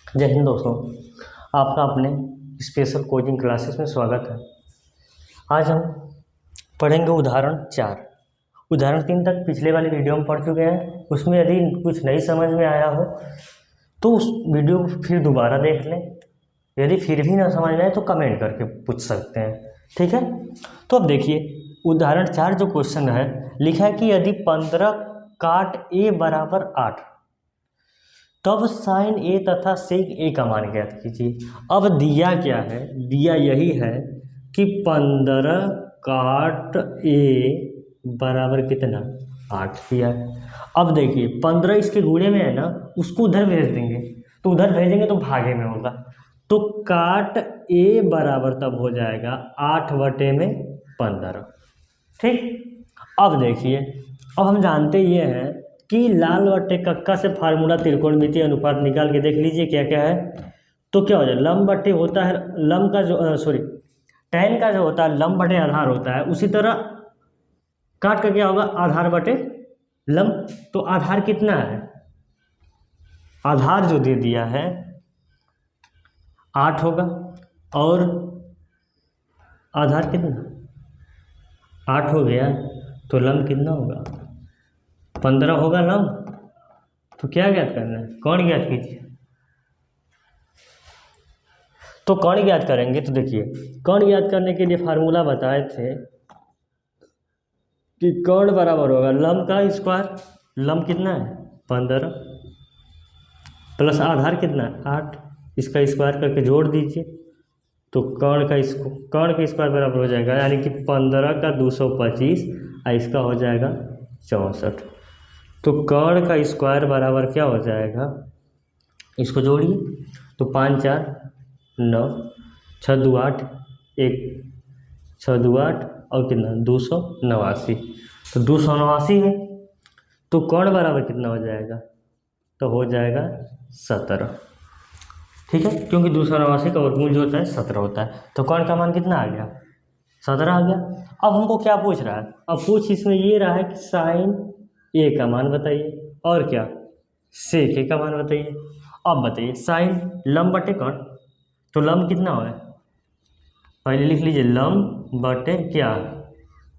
जय हिंद दोस्तों, आपका अपने स्पेशल कोचिंग क्लासेस में स्वागत है। आज हम पढ़ेंगे उदाहरण 4। उदाहरण 3 तक पिछले वाले वीडियो में पढ़ चुके हैं। उसमें यदि कुछ नहीं समझ में आया हो तो उस वीडियो को फिर दोबारा देख लें। यदि फिर भी ना समझ में आए तो कमेंट करके पूछ सकते हैं, ठीक है। तो अब देखिए उदाहरण 4 जो क्वेश्चन है, लिखा है कि यदि 15 काट a बराबर 8 तब साइन ए तथा सेक ए का मान ज्ञात कीजिए। अब दिया क्या है, दिया यही है कि 15 काट ए बराबर कितना 8 दिया है। अब देखिए 15 इसके गुणे में है ना, उसको उधर भेज देंगे, तो उधर भेजेंगे तो भागे में होगा, तो काट ए बराबर तब हो जाएगा 8/15। ठीक। अब देखिए, अब हम जानते ये हैं कि लाल बट्टे कक्का से फार्मूला त्रिकोणमितीय अनुपात निकाल के देख लीजिए क्या क्या है। तो क्या हो जाए, लंब बट्टे होता है लंब का जो टैन का जो होता है लंब बटे आधार होता है, उसी तरह काट का क्या होगा आधार बटे लंब। तो आधार कितना है, आधार जो दे दिया है 8 होगा, और आधार कितना 8 हो गया, तो लंब कितना होगा 15 होगा लंब। तो क्या ज्ञात करना है, कौण ज्ञात कीजिए। तो कौण ज्ञात करेंगे, तो देखिए कौण ज्ञात करने के लिए फार्मूला बताए थे कि कौण बराबर होगा लंब का स्क्वायर। लंब कितना है 15 प्लस आधार कितना है 8, इसका स्क्वायर करके जोड़ दीजिए, तो कौण का स्क्वायर बराबर हो जाएगा, यानी कि 15 का 225 और इसका हो जाएगा 64। तो कौण का स्क्वायर बराबर क्या हो जाएगा, इसको जोड़िए, तो 5 4 9 6 2 8 1 6 2 8 और कितना 289, तो 289 है। तो कौण बराबर कितना हो जाएगा, तो हो जाएगा 17। ठीक है, क्योंकि 289 का वर्गमूल जो होता है 17 होता है। तो कौण का मान कितना आ गया 17 आ गया। अब हमको क्या पूछ रहा है, अब पूछ इसमें ये रहा है कि साइन ए का मान बताइए और क्या सेक ए का मान बताइए। अब बताइए साइन लंब बटे कौण, तो लंब कितना हो है, पहले लिख लीजिए लंब बटे क्या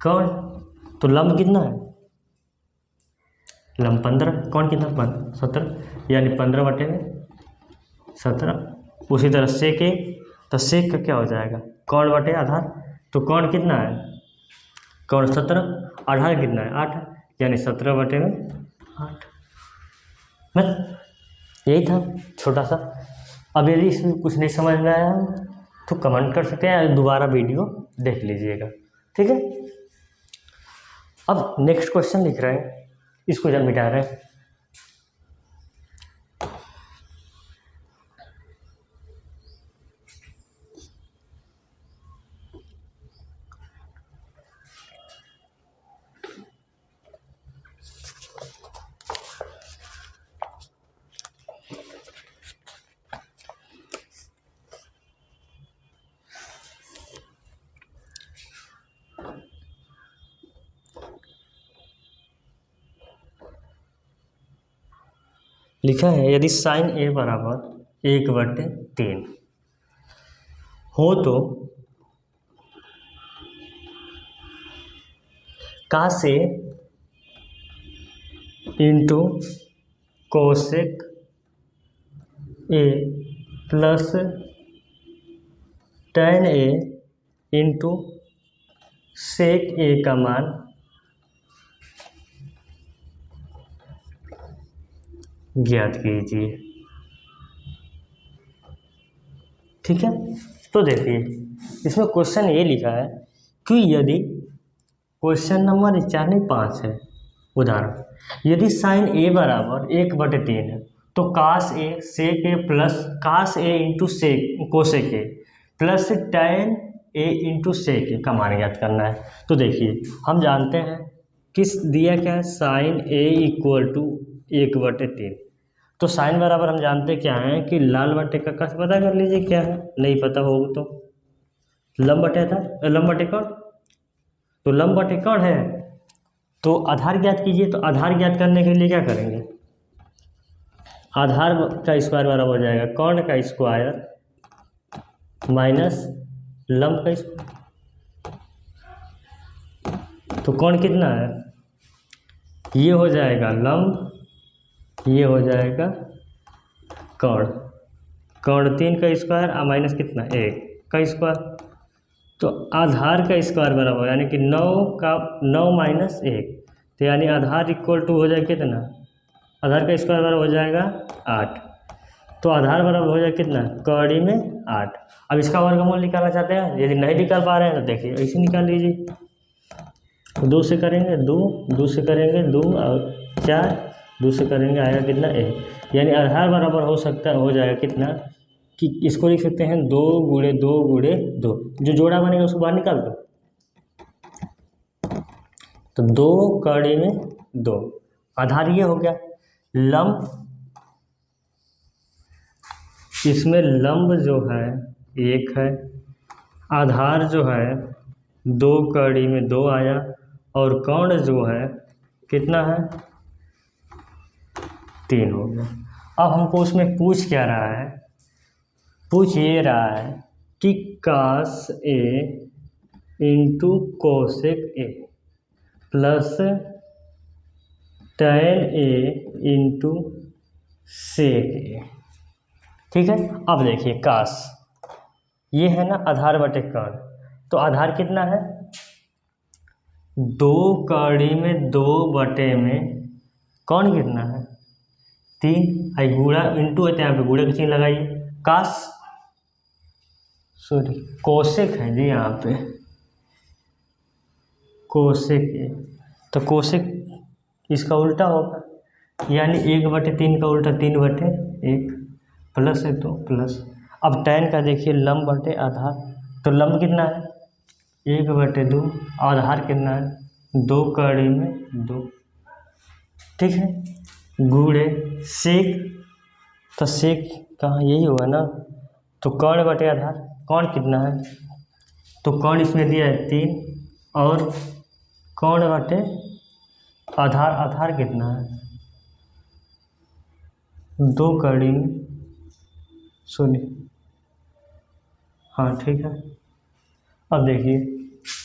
कौण। तो लंब कितना है लंब 15, कौण कितना 17, यानी 15/17। उसी तरह सेक ए, तो सेक का क्या हो जाएगा कौण बटे आधार। तो कौण कितना है कौण 17, आधार कितना है 8, यानी 17/8। बस यही था छोटा सा। अब यदि इसमें कुछ नहीं समझ में आया तो कमेंट कर सकते हैं, दोबारा वीडियो देख लीजिएगा, ठीक है। अब नेक्स्ट क्वेश्चन लिख रहे हैं, इसको जब मिटा रहे हैं। लिखा है यदि साइन ए बराबर 1/3 हो तो cos A into cosec A plus tan A into sec A का मान ज्ञात कीजिए। ठीक है, तो देखिए इसमें क्वेश्चन ये लिखा है कि यदि क्वेश्चन नंबर 4 है उदाहरण, यदि साइन ए बराबर 1/3 है तो cos A sec A plus cos A into sec cosec A plus tan A into sec A का मान ज्ञात करना है। तो देखिए हम जानते हैं किस दिया क्या है, साइन ए इक्वल टू 1/3। तो साइन बराबर हम जानते क्या है कि लाल बटे कक्का से पता कर लीजिए क्या है, नहीं पता होगा तो लंब बटे था, लंब बटे कौण, तो लंब बटे कौण है, तो आधार ज्ञात कीजिए। तो आधार ज्ञात करने के लिए क्या करेंगे, आधार का स्क्वायर बराबर हो जाएगा कर्ण का स्क्वायर माइनस लंब का स्क्वायर। तो कर्ण कितना है, ये हो जाएगा लंब, ये हो जाएगा कर्ण। कर्ण 3 का स्क्वायर और माइनस कितना 1 का स्क्वायर। तो आधार का स्क्वायर बराबर यानी कि 9 माइनस 1, तो यानी आधार इक्वल टू हो जाएगा कितना, आधार का स्क्वायर बराबर हो जाएगा 8। तो आधार बराबर हो जाएगा कितना, कड़ी में 8। अब इसका वर्गमूल निकालना चाहते हैं, यदि नहीं निकाल पा रहे हैं तो देखिए ऐसे निकाल लीजिए। 2 से करेंगे 2, 2 से करेंगे 2 और 4, 2 से करेंगे आएगा कितना 1। यानी आधार बराबर हो सकता हो जाएगा कितना कि इसको लिख सकते हैं 2 गुणे 2 गुणे 2, जो जोड़ा बनेगा उसको बाहर निकाल दो। तो 2 कड़ी में 2, आधार ये हो गया। लंब, इसमें लंब जो है 1 है, आधार जो है 2 कड़ी में 2 आया, और कर्ण जो है कितना है 3 हो गया। अब हमको उसमें पूछ क्या रहा है, पूछ ये रहा है कि cos A into cosec A plus tan A into sec A. ठीक है, अब देखिए कास ये है ना आधार बटे कर्ण, तो आधार कितना है 2 कड़ी में 2 बटे में कर्ण कितना है 3, आई गुणा इंटू है तो यहाँ पे गुणे का चिन्ह लगाइए। कास सॉरी कोसेक है जी, यहाँ पे कोसेक ए, तो कोसेक इसका उल्टा होगा, यानी 1/3 का उल्टा 3/1 प्लस है तो प्लस। अब टैन का देखिए लंब बटे आधार, तो लंब कितना है 1/2, आधार कितना है 2 कड़ी में 2। ठीक है, गुणे सेक, तो सेक कहाँ यही हुआ ना, तो कर्ण बटे आधार, कर्ण कितना है, तो कर्ण इसमें दिया है 3, और कर्ण बटे आधार, आधार कितना है 2 कड़ी में सॉरी हाँ ठीक है। अब देखिए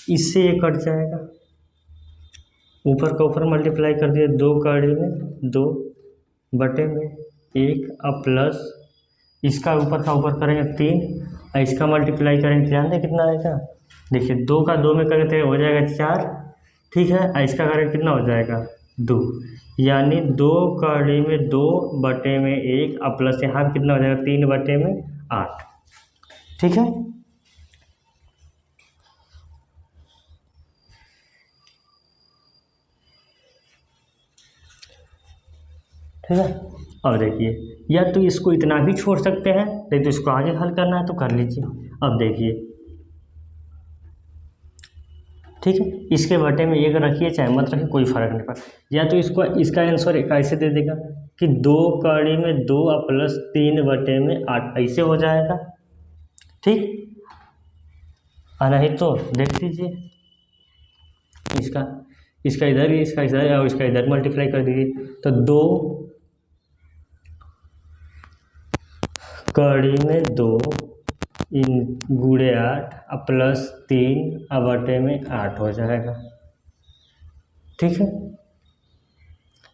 इससे ये कट जाएगा, ऊपर का ऊपर मल्टीप्लाई कर दिया 2 कड़ी में 2 बटे में 1, अब प्लस इसका ऊपर का ऊपर करेंगे 3, और इसका मल्टीप्लाई करेंगे, ध्यान दें कितना आएगा, देखिए 2 का 2 में करते हो जाएगा 4। ठीक है, और इसका करेंगे कितना हो जाएगा 2, यानी 2 कड़ी में 2 बटे में 1, अब प्लस यहाँ कितना हो जाएगा 3 बटे में 8। ठीक है, ठीक है। अब देखिए या तो इसको इतना भी छोड़ सकते हैं, नहीं तो इसको आगे हल करना है तो कर लीजिए। अब देखिए ठीक है, इसके बटे में 1 रखिए चाहे मत रखिए कोई फर्क नहीं पड़ता, या तो इसको इसका आंसर ऐसे दे देगा कि 2 कड़ी में 2 और प्लस 3 बटे में 8, ऐसे हो जाएगा। ठीक, और नहीं तो देख लीजिए इसका इधर ही, इसका इधर और इसका इधर मल्टीप्लाई कर दीजिए, तो 2 कड़ी में 2 इन गुणे 8 और प्लस 3 और बटे में 8 हो जाएगा। ठीक है,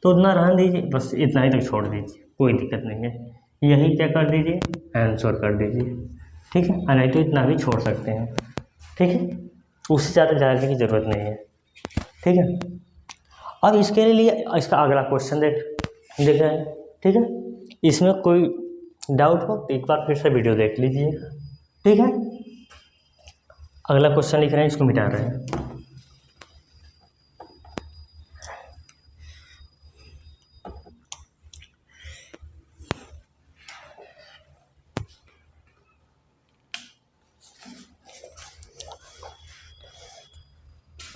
तो उतना रहने दीजिए, बस इतना ही तक छोड़ दीजिए, कोई दिक्कत नहीं है, यही क्या कर दीजिए आंसर कर दीजिए। ठीक है, और नहीं तो इतना भी छोड़ सकते हैं। ठीक है, उससे ज़्यादा जानने की ज़रूरत नहीं है। ठीक है, अब इसके लिए इसका अगला क्वेश्चन देख रहे हैं। ठीक है, इसमें कोई डाउट हो तो एक बार फिर से वीडियो देख लीजिए। ठीक है, अगला क्वेश्चन लिख रहे हैं, इसको मिटा रहे हैं।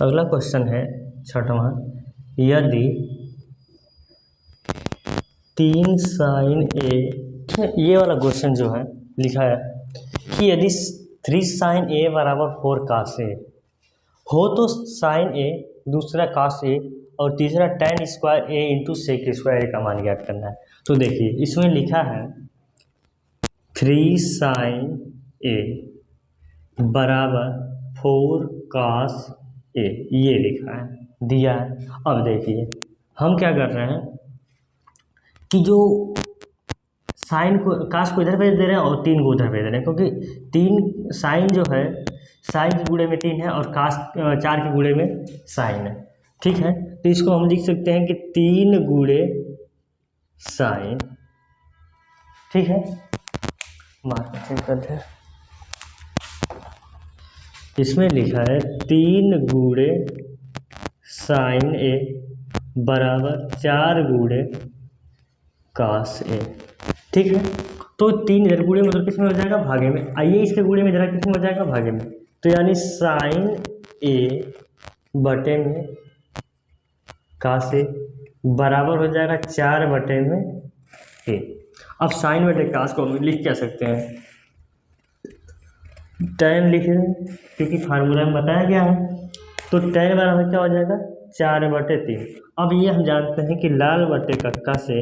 अगला क्वेश्चन है 6वां, यदि 3 sin a, ये वाला क्वेश्चन जो है लिखा है कि यदि 3 sin a बराबर 4 cos a हो तो sin a दूसरा cos a और तीसरा tan स्क्वायर ए इंटू सेक स्क्वायर ए का मान ज्ञात करना है। तो देखिए इसमें लिखा है 3 sin ए बराबर 4 cos ए, ये लिखा है दिया है। अब देखिए हम क्या कर रहे हैं कि जो साइन को कास को इधर भेज दे रहे हैं और 3 को उधर भेज रहे हैं, क्योंकि 3 साइन जो है साइन के गुणे में 3 है और कास 4 के गुणे में साइन है। ठीक है, तो इसको हम लिख सकते हैं कि 3 गुणे साइन। ठीक है, मार्क चेक करते हैं। इसमें लिखा है 3 गुणे साइन ए बराबर 4 गुणे कास ए। ठीक है, तो 3 इधर गुणे में उधर किस में हो जाएगा, भागे में। आइए इसके गुणे में जरा किस में हो जाएगा, भागे में। तो यानी साइन ए बटे में कास ए बराबर हो जाएगा 4 बटे में ए। अब साइन बटे कास को हम लिख क्या सकते हैं, tan लिख रहे हैं क्योंकि फार्मूला में बताया गया है। तो tan बराबर क्या हो जाएगा, 4 बटे 3। अब ये हम जानते हैं कि लाल बटे कक्का से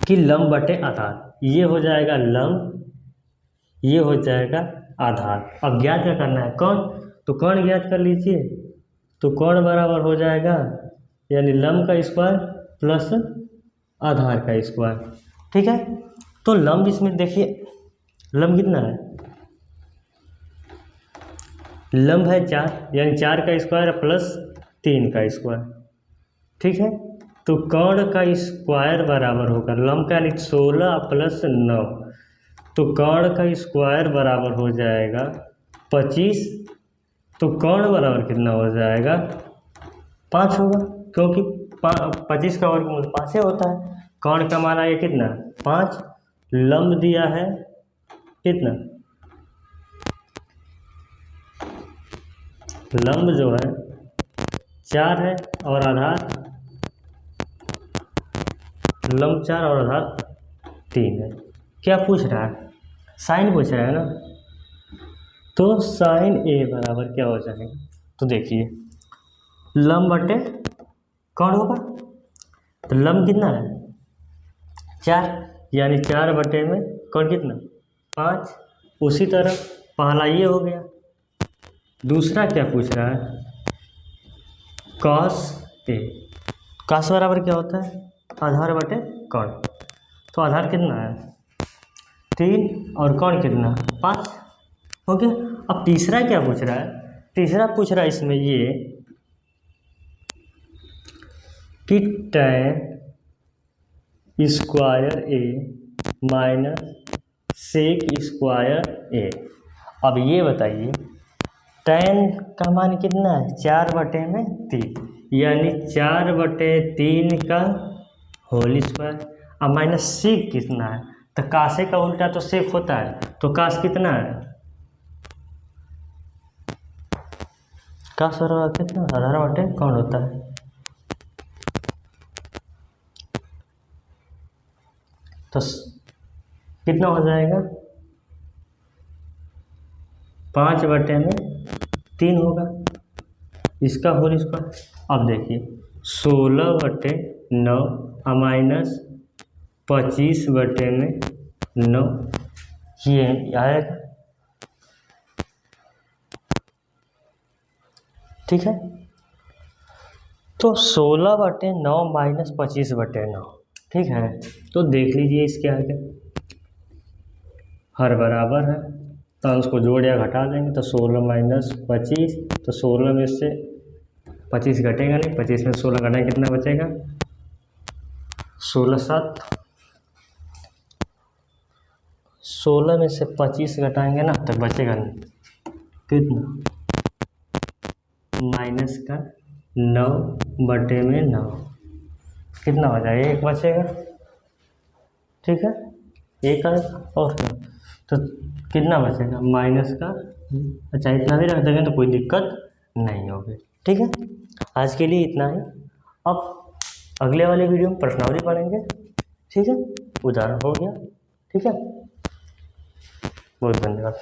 कि लंब बटे आधार, ये हो जाएगा लंब, ये हो जाएगा आधार। अब ज्ञात क्या करना है, कौन, तो कौन ज्ञात कर लीजिए। तो कौन बराबर हो जाएगा यानी लंब का स्क्वायर प्लस आधार का स्क्वायर। ठीक है, तो लंब इसमें देखिए लंब कितना है, लंब है 4 यानी 4 का स्क्वायर प्लस 3 का स्क्वायर। ठीक है, तो कर्ण का स्क्वायर बराबर होगा लंब का यानी 16 प्लस 9, तो कर्ण का स्क्वायर बराबर हो जाएगा 25। तो कर्ण बराबर कितना हो जाएगा, 5 होगा, क्योंकि 25 का वर्गमूल 5 से होता है। कर्ण का मान आया कितना, 5। लंब दिया है कितना, लंब जो है 4 है और आधार, लंब 4 और आधार 3 है। क्या पूछ रहा है, साइन पूछ रहा है ना, तो साइन ए बराबर क्या हो जाएगा, तो देखिए लंब बटे कौन होगा, तो लंब कितना है 4 यानी 4 बटे में कौन कितना 5। उसी तरह पहला ये हो गया। दूसरा क्या पूछ रहा है, कॉस ए, कॉस बराबर क्या होता है, आधार बटे कौन। तो आधार कितना है 3 और कौन कितना 5 हो गया। अब तीसरा क्या पूछ रहा है, तीसरा पूछ रहा है इसमें ये कि tan स्क्वायर ए माइनस सेक स्क्वायर ए। अब ये बताइए tan का मान कितना है 4 बटे में 3 यानी 4 बटे 3 का होल स्क्वायर। अब माइनस सेक कितना है, तो कासे का उल्टा तो सेक होता है, तो कास कितना है, कास बराबर कितना आधार बटे कौन होता है। तो कितना हो जाएगा 5 बटे में 3 होगा, इसका होल स्क्वायर। अब देखिए 16 बटे 9 माइनस 25 बटे में 9 ये आएगा। ठीक है, तो 16 बटे 9 माइनस 25 बटे 9। ठीक है, तो देख लीजिए इसके आगे हर बराबर है, तो अंश को जोड़ या घटा देंगे तो 16 माइनस 25, तो 16 में से 25 घटेगा नहीं, 25 में 16 घटाएंगे कितना बचेगा 16 7, 16 में से 25 घटाएंगे ना तब बचेगा नहीं कितना माइनस का 9 बटे में 9 कितना हो जाएगा 1 बचेगा। ठीक है, 1 आएगा और क्या, तो कितना बचेगा माइनस का, अच्छा इतना भी रख देंगे तो कोई दिक्कत नहीं होगी। ठीक है, आज के लिए इतना ही। अब अगले वाले वीडियो में प्रश्नावली पढ़ेंगे। ठीक है, उदाहरण हो गया। ठीक है, बहुत धन्यवाद।